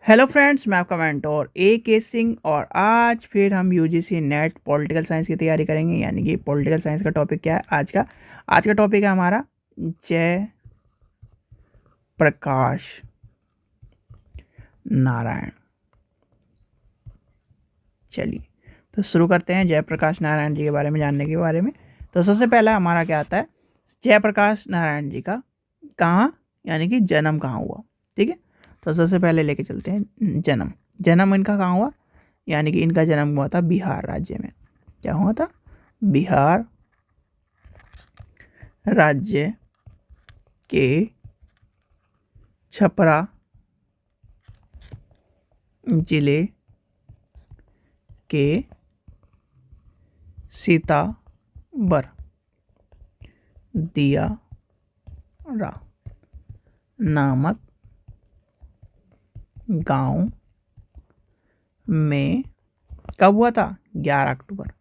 Hello friends, मैं आपका mentor के सिंह और आज फिर हम यूजीसी नेट पॉलिटिकल साइंस की तैयारी करेंगे। यानी कि पॉलिटिकल साइंस का टॉपिक क्या है आज का टॉपिक है हमारा जय प्रकाश नारायण। चलिए तो शुरू करते हैं जय प्रकाश नारायण जी के बारे में जानने के बारे में। तो सबसे पहला हमारा क्या आता है, जय प्रकाश नारायण जी का कहाँ यानी कि जन्म कहाँ हुआ। ठीक है, तो सबसे पहले लेके चलते हैं जन्म इनका कहाँ हुआ। यानी कि इनका जन्म हुआ था बिहार राज्य में। क्या हुआ था? बिहार राज्य के छपरा जिले के सीताबर दियारा नामक गांव में कब हुआ था? 11 अक्टूबर,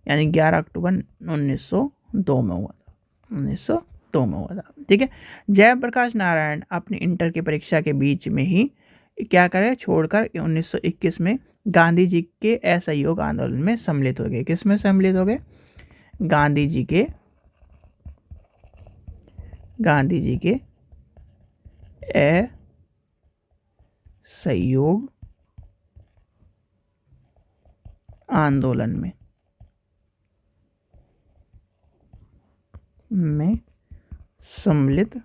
यानी 11 अक्टूबर 1902 में हुआ था। 1902 में हुआ था। ठीक है, जयप्रकाश नारायण अपनी इंटर की परीक्षा के बीच में ही क्या करे, छोड़कर 1921 में गांधी जी के असहयोग आंदोलन में सम्मिलित हो गए। किस में सम्मिलित हो गए? गांधी जी के असहयोग आंदोलन में सम्मिलित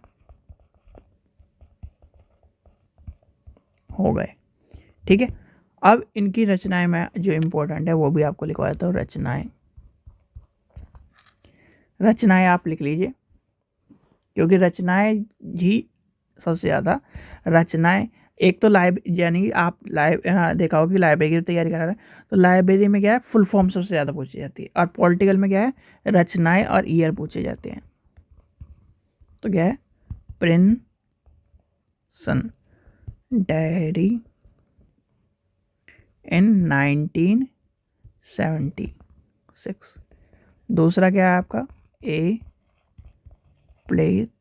हो गए। ठीक है, अब इनकी रचनाएं में जो इम्पोर्टेंट है वो भी आपको लिखवा देता हूँ। रचनाएं आप लिख लीजिए, क्योंकि रचनाएं ही सबसे ज़्यादा रचनाएं। एक तो यानी कि आप देखा होगा कि लाइब्रेरी की तैयारी कर रहे हैं, तो लाइब्रेरी में क्या है, फुल फॉर्म सबसे ज़्यादा पूछी जाती है, और पॉलिटिकल में क्या है, रचनाएं और ईयर पूछे जाते हैं। तो क्या है, प्रिंसन डायरी इन 1976। दूसरा क्या है आपका, a platform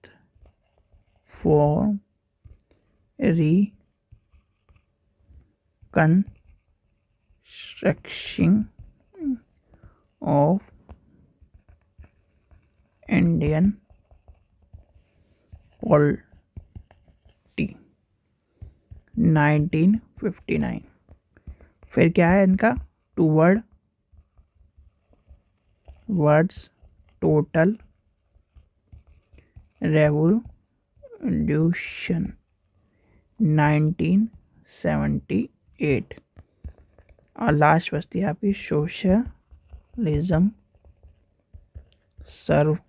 reconstruction of Indian polity 1959। फिर क्या है इनका, वर्ड्स टोटल रेवोल्यूशन 1978। और लास्ट बचती है आपकी सोशलिज्म सर्वोदय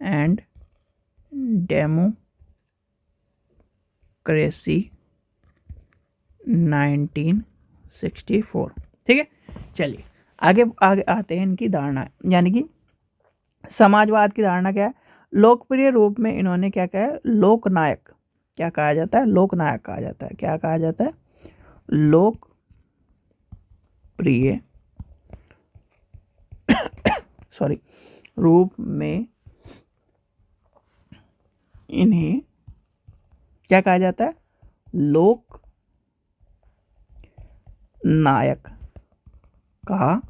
एंड डेमोक्रेसी 1964। ठीक है, चलिए आगे आगे आते हैं इनकी धारणा। यानी कि समाजवाद की धारणा क्या है, लोकप्रिय रूप में इन्होंने क्या कहा है, लोकनायक। क्या कहा जाता है? लोकनायक कहा जाता है। क्या कहा जाता है? लोकप्रिय रूप में इन्हें क्या कहा जाता है? लोक नायक कहा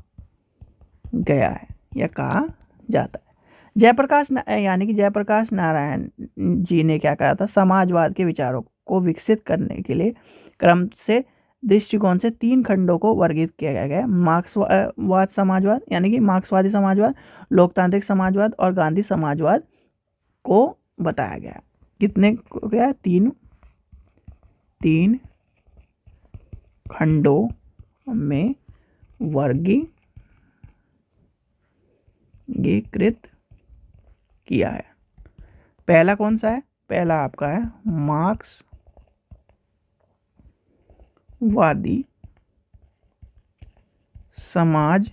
गया है या कहा जाता है। यानी कि जयप्रकाश नारायण जी ने क्या कहा था, समाजवाद के विचारों को विकसित करने के लिए क्रम से दृष्टिकोण से 3 खंडों को वर्गीकृत किया गया है। मार्क्सवाद समाजवाद, यानी कि मार्क्सवादी समाजवाद, लोकतांत्रिक समाजवाद और गांधी समाजवाद को बताया गया। कितने को गया? 3 खंडों में वर्गीकृत किया है। पहला कौन सा है? पहला आपका है मार्क्सवादी समाजवाद।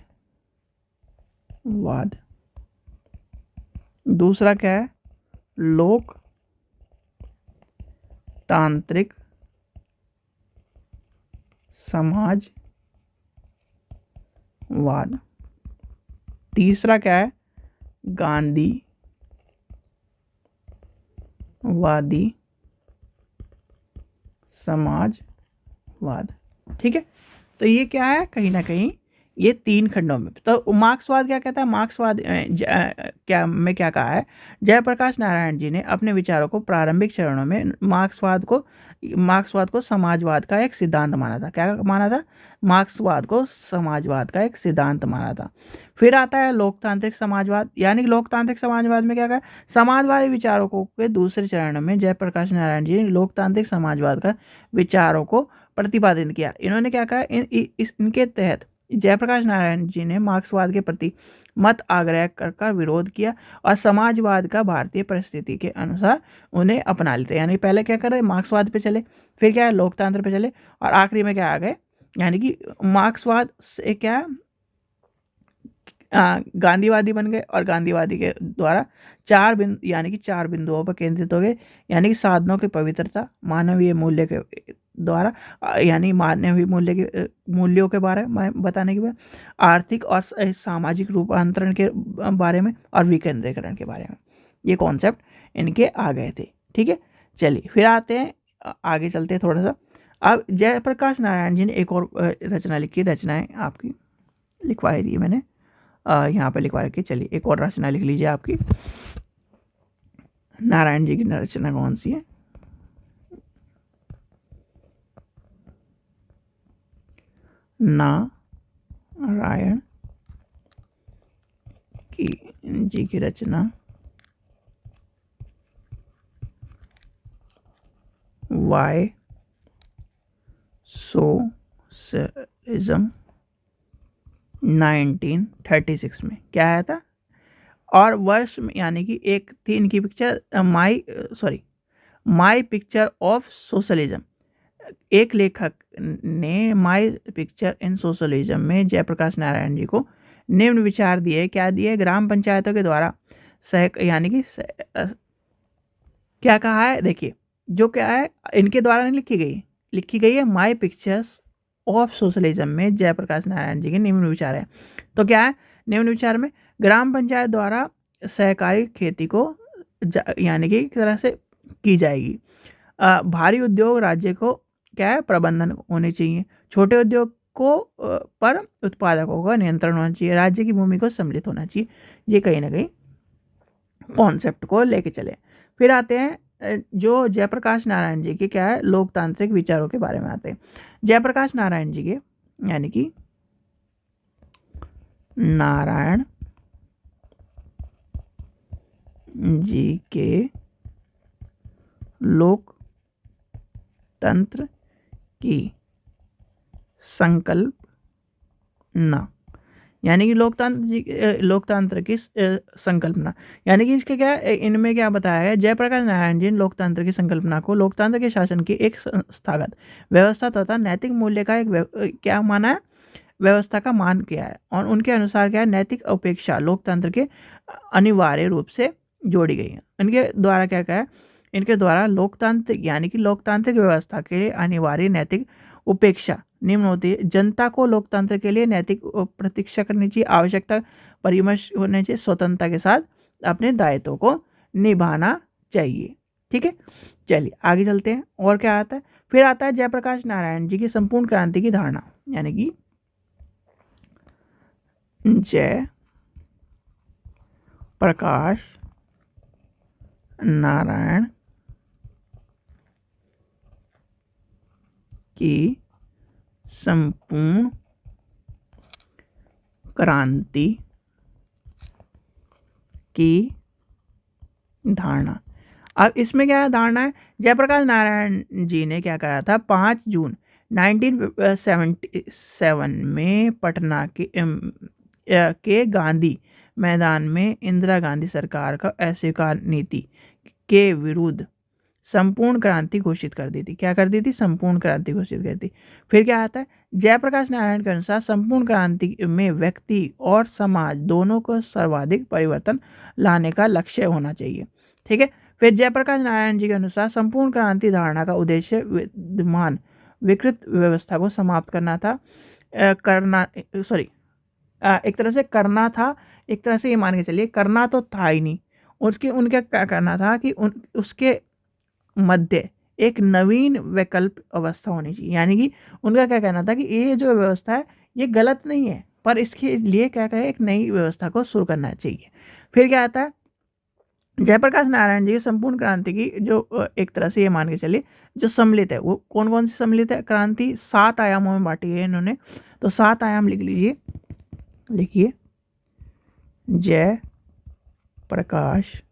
दूसरा क्या है? लोकतांत्रिक समाजवाद। तीसरा क्या है? गांधीवादी समाजवाद। ठीक है, तो ये क्या है, कहीं ना कहीं ये 3 खंडों में। तो मार्क्सवाद क्या कहता है, मार्क्सवाद क्या कहा है, जयप्रकाश नारायण जी ने अपने विचारों को प्रारंभिक चरणों में मार्क्सवाद को समाजवाद का एक सिद्धांत माना था। क्या माना था, मार्क्सवाद को समाजवाद का एक सिद्धांत माना था। फिर आता है लोकतांत्रिक समाजवाद, यानी कि लोकतांत्रिक समाजवाद में क्या कहा, समाजवादी विचारों को के दूसरे चरण में जयप्रकाश नारायण जी ने लोकतांत्रिक समाजवाद का विचारों को प्रतिपादित किया। इन्होंने क्या कहा, इनके तहत जयप्रकाश नारायण जी ने मार्क्सवाद के प्रति मत आग्रह कर विरोध किया और समाजवाद का भारतीय परिस्थिति के अनुसार उन्हें अपना लेते। यानी पहले क्या कर रहे, मार्क्सवाद पे चले, फिर क्या है, लोकतंत्र पे चले, और आखिरी में क्या आ गए, यानी कि मार्क्सवाद से क्या गांधीवादी बन गए, और गांधीवादी के द्वारा यानी कि 4 बिंदुओं पर केंद्रित हो गए, यानी कि साधनों की पवित्रता, मानवीय मूल्य के द्वारा, यानी मानवीय मूल्यों के बारे में बताने के बाद, आर्थिक और सामाजिक रूपांतरण के बारे में, और विकेंद्रीकरण के बारे में, ये कॉन्सेप्ट इनके आ गए थे। ठीक है, चलिए फिर आते हैं, आगे चलते हैं थोड़ा सा। अब जयप्रकाश नारायण जी ने एक और रचना लिखी, रचनाएं आपकी लिखवाई दी मैंने, यहाँ पे लिखवा रखी। चलिए एक और रचना लिख लीजिए आपकी, नारायण जी की रचना कौन सी है, नारायण जी की रचना वाई सोशलिज्म 1936 में क्या आया था, और वर्ष में, यानी कि एक थी इनकी picture my picture of socialism. एक लेखक ने माई पिक्चर इन सोशलिज्म में जयप्रकाश नारायण जी को निम्न विचार दिए, क्या दिए, ग्राम पंचायतों के द्वारा यानी कि क्या कहा है, देखिए जो क्या है, इनके द्वारा नहीं लिखी गई है माई पिक्चर्स ऑफ सोशलिज्म में जयप्रकाश नारायण जी के निम्न विचार है। तो क्या है, निम्न विचार में ग्राम पंचायत द्वारा सहकारी खेती को यानी कि एक तरह से की जाएगी, भारी उद्योग राज्य को क्या है, प्रबंधन होने चाहिए, छोटे उद्योग को पर उत्पादकों का नियंत्रण होना चाहिए, राज्य की भूमि को सम्मिलित होना चाहिए। ये कहीं ना कहीं कॉन्सेप्ट को लेके चले। फिर आते हैं जो जयप्रकाश नारायण जी के क्या है, लोकतांत्रिक विचारों के बारे में आते हैं। जयप्रकाश नारायण जी के, यानी कि नारायण जी के लोकतंत्र की संकल्पना, यानी कि लोकतंत्र की संकल्पना, यानी कि इसके क्या, इनमें क्या बताया है, जयप्रकाश नारायण जी ने लोकतंत्र की संकल्पना को लोकतंत्र के शासन की एक संस्थागत व्यवस्था तथा नैतिक मूल्य का एक क्या माना है, व्यवस्था का मान किया है, और उनके अनुसार क्या है, नैतिक अपेक्षा लोकतंत्र के अनिवार्य रूप से जोड़ी गई है। इनके द्वारा क्या है, इनके द्वारा लोकतंत्र यानी कि लोकतांत्रिक व्यवस्था के लिए अनिवार्य नैतिक उपेक्षा निम्न होती है, जनता को लोकतंत्र के लिए नैतिक प्रतीक्षा करनी चाहिए, आवश्यकता परिमर्श होने चाहिए, स्वतंत्रता के साथ अपने दायित्वों को निभाना चाहिए। ठीक है, चलिए आगे चलते हैं, और क्या आता है, फिर आता है जयप्रकाश नारायण जी की संपूर्ण क्रांति की धारणा, यानी कि जय प्रकाश नारायण की संपूर्ण क्रांति की धारणा। अब इसमें क्या धारणा है, जयप्रकाश नारायण जी ने क्या करा था, 5 जून 1977 में पटना के गांधी मैदान में इंदिरा गांधी सरकार का अस्वीकार नीति के विरुद्ध संपूर्ण क्रांति घोषित कर दी थी। क्या कर दी थी, संपूर्ण क्रांति घोषित कर दी। फिर क्या आता है, जयप्रकाश नारायण के अनुसार संपूर्ण क्रांति में व्यक्ति और समाज दोनों को सर्वाधिक परिवर्तन लाने का लक्ष्य होना चाहिए। ठीक है, फिर जयप्रकाश नारायण जी के अनुसार संपूर्ण क्रांति धारणा का उद्देश्य विद्यमान विकृत व्यवस्था को समाप्त करना था, एक तरह से करना था, एक तरह से ये मान के चलिए करना तो था ही नहीं, उनके क्या करना था कि उसके मध्य एक नवीन वैकल्पिक अवस्था होनी चाहिए। यानी कि उनका क्या कहना था कि ये जो व्यवस्था है ये गलत नहीं है, पर इसके लिए क्या करें, एक नई व्यवस्था को शुरू करना चाहिए। फिर क्या आता है, जयप्रकाश नारायण जी की संपूर्ण क्रांति की जो एक तरह से ये मान के चलिए जो सम्मिलित है, वो कौन कौन सी सम्मिलित है क्रांति, 7 आयामों में बांटी है इन्होंने। तो 7 आयाम लिख लीजिए, लिखिए जय प्रकाश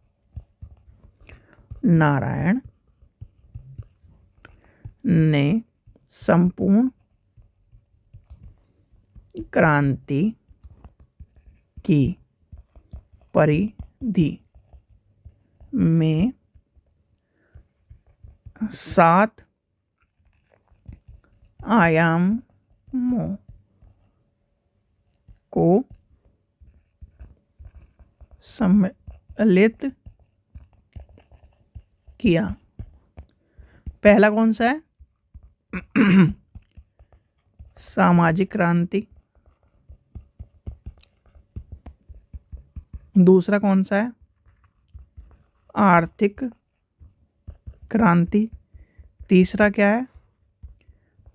नारायण ने संपूर्ण क्रांति की परिधि में 7 आयामों को सम्मिलित किया। पहला कौन सा है, सामाजिक क्रांति। दूसरा कौन सा है, आर्थिक क्रांति। तीसरा क्या है,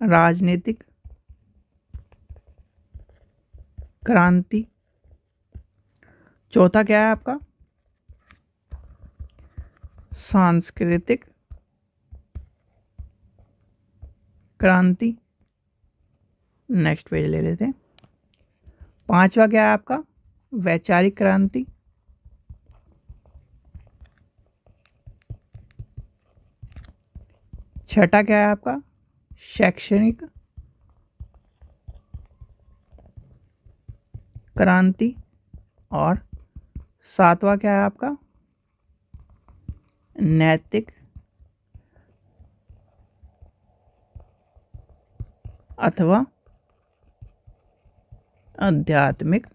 राजनीतिक क्रांति। चौथा क्या है आपका, सांस्कृतिक क्रांति। नेक्स्ट पेज ले लेते हैं। पांचवा क्या है आपका, वैचारिक क्रांति। छठा क्या है आपका, शैक्षणिक क्रांति। और सातवां क्या है आपका, नैतिक अथवा आध्यात्मिक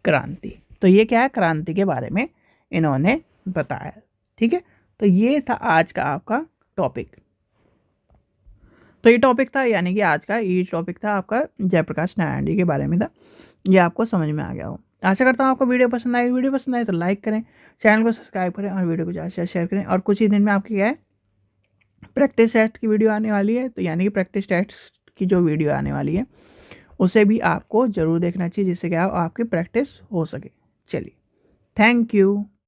क्रांति। तो ये क्या है, क्रांति के बारे में इन्होंने बताया। ठीक है, तो ये था आज का आपका टॉपिक। तो ये टॉपिक था, यानी कि आज का ये टॉपिक था आपका जयप्रकाश नारायण जी के बारे में था। ये आपको समझ में आ गया हो। आशा करता हूँ आपको वीडियो पसंद आए। वीडियो पसंद आए तो लाइक करें, चैनल को सब्सक्राइब करें और वीडियो को ज़्यादा से शेयर करें। और कुछ ही दिन में आपकी क्या है, प्रैक्टिस टेस्ट की वीडियो आने वाली है। तो यानी कि प्रैक्टिस टेस्ट की जो वीडियो आने वाली है उसे भी आपको ज़रूर देखना चाहिए, जिससे क्या आपकी प्रैक्टिस हो सके। चलिए, थैंक यू।